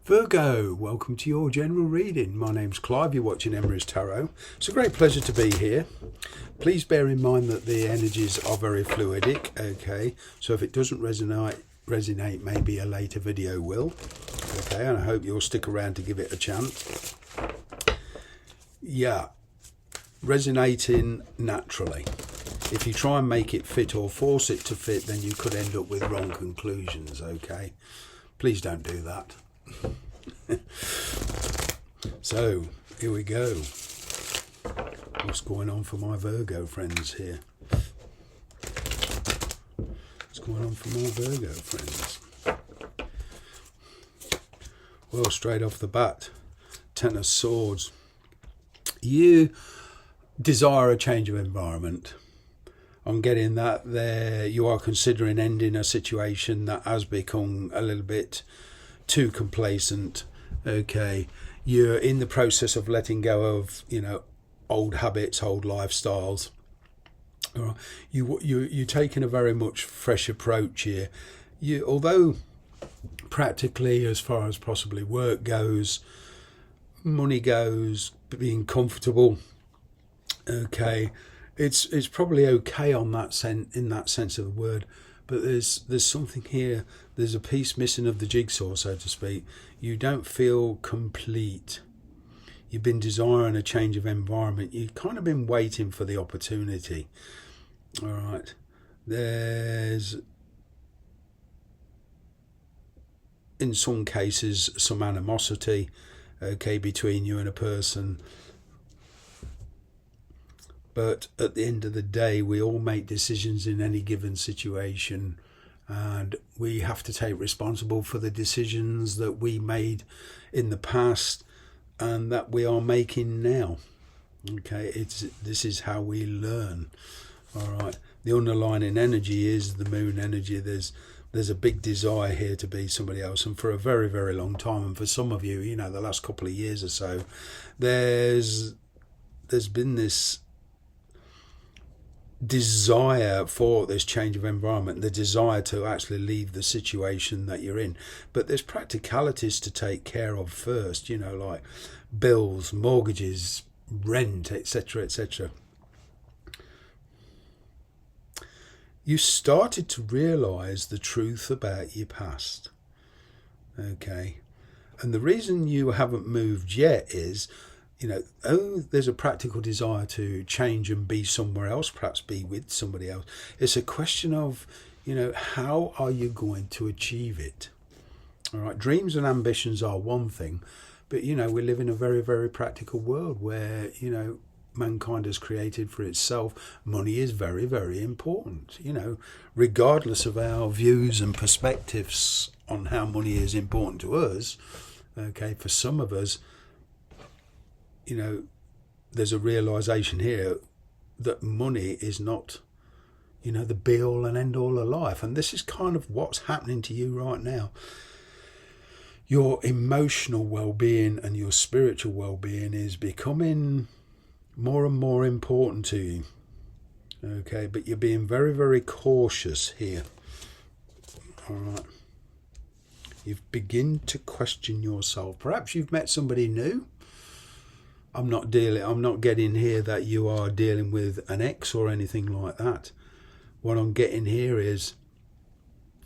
Virgo, welcome to your general reading. My name's Clive, you're watching Emery's Tarot. It's a great pleasure to be here. Please bear in mind that the energies are very fluidic, okay? So if it doesn't resonate, maybe a later video will, okay? And I hope you'll stick around to give it a chance. Yeah, resonating naturally. If you try and make it fit or force it to fit, then you could end up with wrong conclusions, okay? Please don't do that. So here we go. What's going on for my Virgo friends here? What's going on for my Virgo friends? Well, straight off the bat, Ten of Swords. You desire a change of environment. I'm getting that there. You are considering ending a situation that has become a little bit too complacent. Okay, you're in the process of letting go of, old habits, old lifestyles. You're taking a very much fresh approach here. Although practically, as far as possibly work goes, money goes, being comfortable, okay, it's probably okay on that in that sense of the word. But there's something here. There's a piece missing of the jigsaw, so to speak. You don't feel complete. You've been desiring a change of environment. You've kind of been waiting for the opportunity. All right. There's, in some cases, some animosity, okay, between you and a person. But at the end of the day, we all make decisions in any given situation, and we have to take responsible for the decisions that we made in the past and that we are making now. Okay, this is how we learn. All right. The underlying energy is the moon energy. There's a big desire here to be somebody else, and for a very, very long time, and for some of you, the last couple of years or so, there's been this desire for this change of environment, the desire to actually leave the situation that you're in. But there's practicalities to take care of first, like bills, mortgages, rent, etc., etc. You started to realize the truth about your past, okay? And the reason you haven't moved yet is, there's a practical desire to change and be somewhere else, perhaps be with somebody else. It's a question of, how are you going to achieve it? All right, dreams and ambitions are one thing, but, we live in a very, very practical world where, mankind has created for itself. Money is very, very important, regardless of our views and perspectives on how money is important to us. Okay, for some of us, there's a realization here that money is not, the be all and end all of life. And this is kind of what's happening to you right now. Your emotional well-being and your spiritual well-being is becoming more and more important to you. Okay, but you're being very, very cautious here. All right. You've begun to question yourself. Perhaps you've met somebody new. I'm not getting here that you are dealing with an ex or anything like that. What I'm getting here is,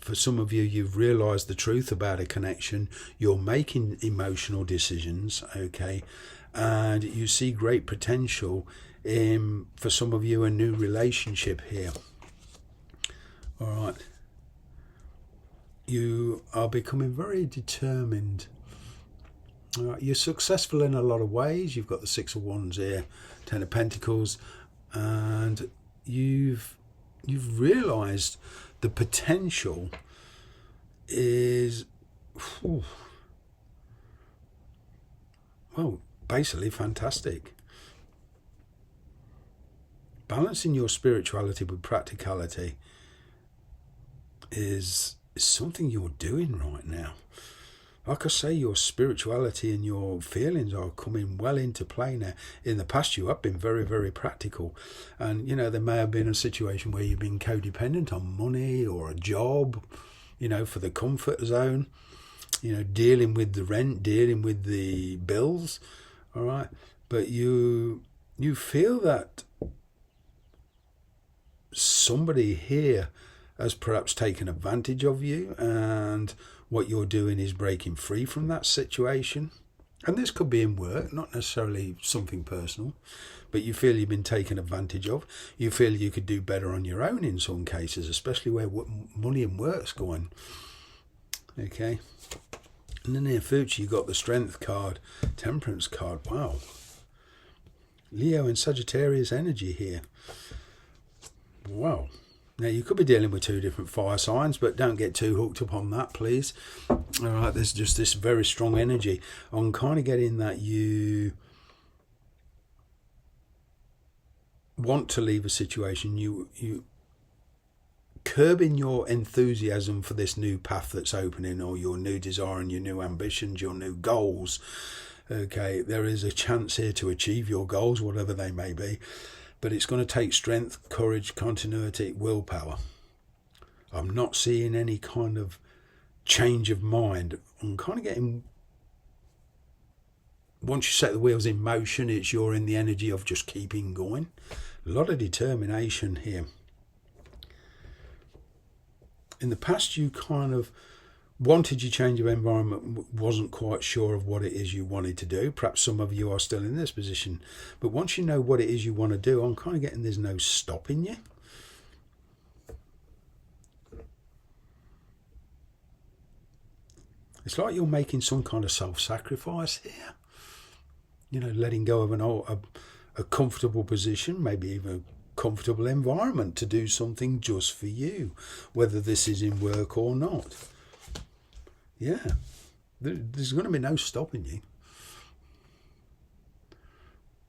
for some of you, you've realised the truth about a connection. You're making emotional decisions, okay, and you see great potential in, for some of you, a new relationship here. All right. You are becoming very determined. You're successful in a lot of ways. You've got the Six of Wands here, Ten of Pentacles, and you've realised the potential is, basically fantastic. Balancing your spirituality with practicality is something you're doing right now. Like I say, your spirituality and your feelings are coming well into play now. In the past, you have been very, very practical. And, there may have been a situation where you've been codependent on money or a job, for the comfort zone. dealing with the rent, dealing with the bills, all right? But you feel that somebody here has perhaps taken advantage of you, and what you're doing is breaking free from that situation. And this could be in work, not necessarily something personal, but you feel you've been taken advantage of. You feel you could do better on your own in some cases, especially where money and work's going. Okay. In the near future, you've got the Strength card, Temperance card. Wow. Leo and Sagittarius energy here. Wow. Now, you could be dealing with two different fire signs, but don't get too hooked up on that, please. All right, there's just this very strong energy. I'm kind of getting that you want to leave a situation. You curbing your enthusiasm for this new path that's opening, or your new desire and your new ambitions, your new goals. Okay, there is a chance here to achieve your goals, whatever they may be. But it's going to take strength, courage, continuity, willpower. I'm not seeing any kind of change of mind. I'm kind of getting, once you set the wheels in motion, you're in the energy of just keeping going. A lot of determination here. In the past, you kind of wanted your change of environment, wasn't quite sure of what it is you wanted to do. Perhaps some of you are still in this position. But once you know what it is you want to do, I'm kind of getting there's no stopping you. It's like you're making some kind of self-sacrifice here. Letting go of a comfortable position, maybe even a comfortable environment to do something just for you, whether this is in work or not. Yeah, there's going to be no stopping you.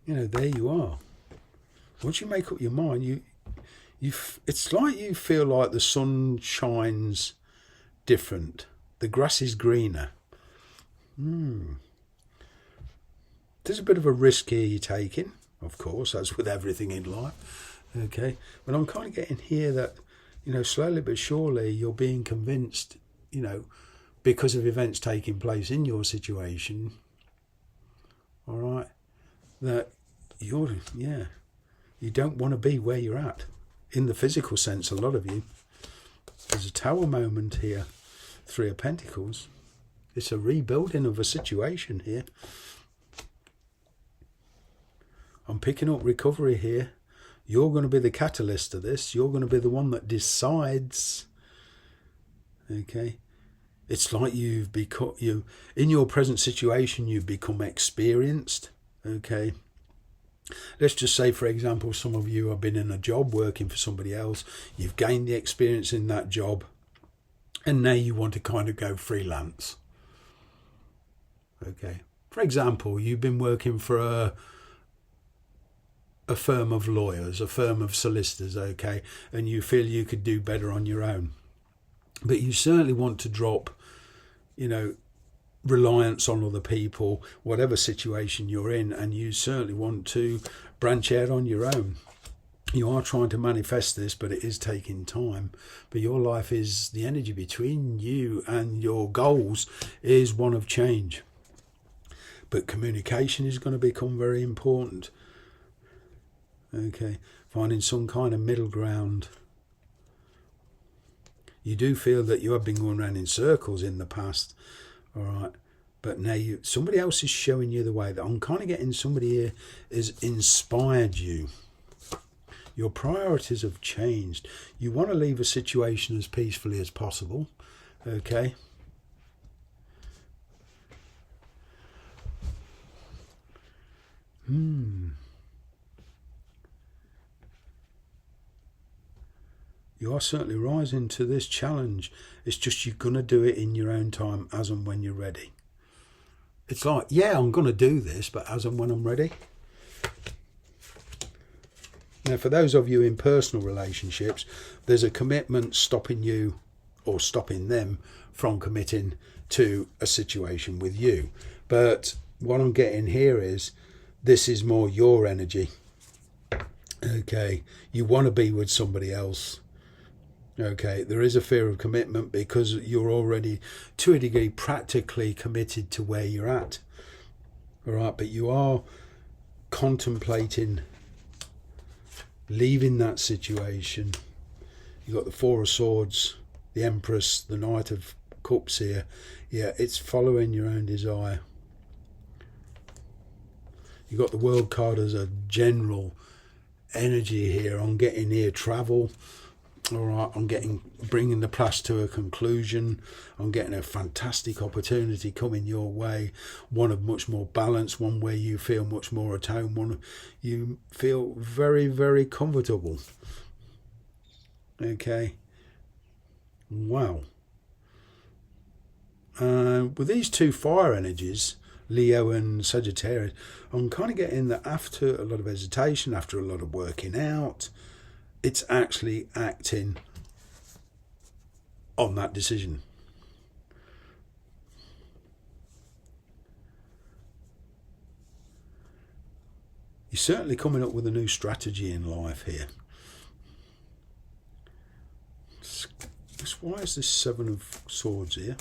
There you are. Once you make up your mind, it's like you feel like the sun shines different. The grass is greener. There's a bit of a risk here you're taking, of course, as with everything in life. Okay, but I'm kind of getting here that, slowly but surely you're being convinced, because of events taking place in your situation, all right, that you don't want to be where you're at. In the physical sense, a lot of you. There's a Tower moment here, Three of Pentacles. It's a rebuilding of a situation here. I'm picking up recovery here. You're going to be the catalyst to this. You're going to be the one that decides. Okay. It's like in your present situation, you've become experienced. Okay. Let's just say, for example, some of you have been in a job working for somebody else. You've gained the experience in that job, and now you want to kind of go freelance. Okay. For example, you've been working for a firm of lawyers, a firm of solicitors, okay, and you feel you could do better on your own. But you certainly want to drop, reliance on other people, whatever situation you're in, and you certainly want to branch out on your own. You are trying to manifest this, but it is taking time. But your life is, the energy between you and your goals is one of change. But communication is going to become very important. Okay, finding some kind of middle ground. You do feel that you have been going around in circles in the past, all right, but now somebody else is showing you the way. That I'm kind of getting somebody here has inspired you. Your priorities have changed. You want to leave a situation as peacefully as possible, okay? You are certainly rising to this challenge. It's just you're going to do it in your own time, as and when you're ready. It's like, yeah, I'm going to do this, but as and when I'm ready. Now, for those of you in personal relationships, there's a commitment stopping you or stopping them from committing to a situation with you. But what I'm getting here is this is more your energy. Okay, you want to be with somebody else. Okay, there is a fear of commitment because you're already, to a degree, practically committed to where you're at. All right, but you are contemplating leaving that situation. You've got the Four of Swords, the Empress, the Knight of Cups here. Yeah, it's following your own desire. You've got the World card as a general energy here on getting near travel. All right, I'm bringing the past to a conclusion. I'm getting a fantastic opportunity coming your way, one of much more balance, one where you feel much more at home, one you feel very, very comfortable. Okay, wow. With these two fire energies, Leo and Sagittarius, I'm kind of getting that after a lot of hesitation, after a lot of working out, it's actually acting on that decision. You're certainly coming up with a new strategy in life here. Why is this Seven of Swords here?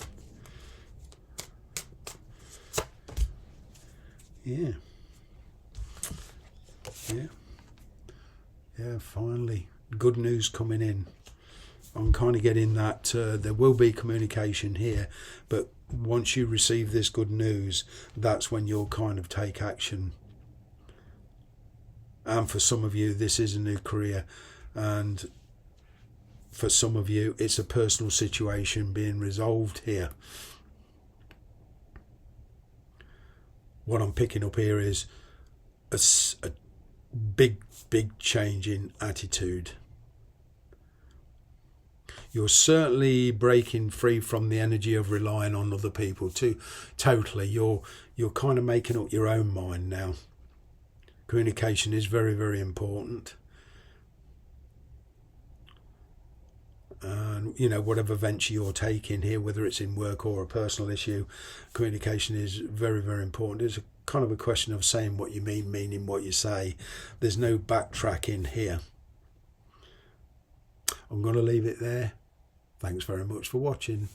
Yeah. Yeah, finally. Good news coming in. I'm kind of getting that there will be communication here, but once you receive this good news, that's when you'll kind of take action. And for some of you, this is a new career, and for some of you, it's a personal situation being resolved here. What I'm picking up here is a big change in attitude. You're certainly breaking free from the energy of relying on other people too. Totally, you're kind of making up your own mind now. Communication is very, very important. And whatever venture you're taking here, whether it's in work or a personal issue, communication is very, very important. It's kind of a question of saying what you mean, meaning what you say. There's no backtracking here. I'm going to leave it there. Thanks very much for watching.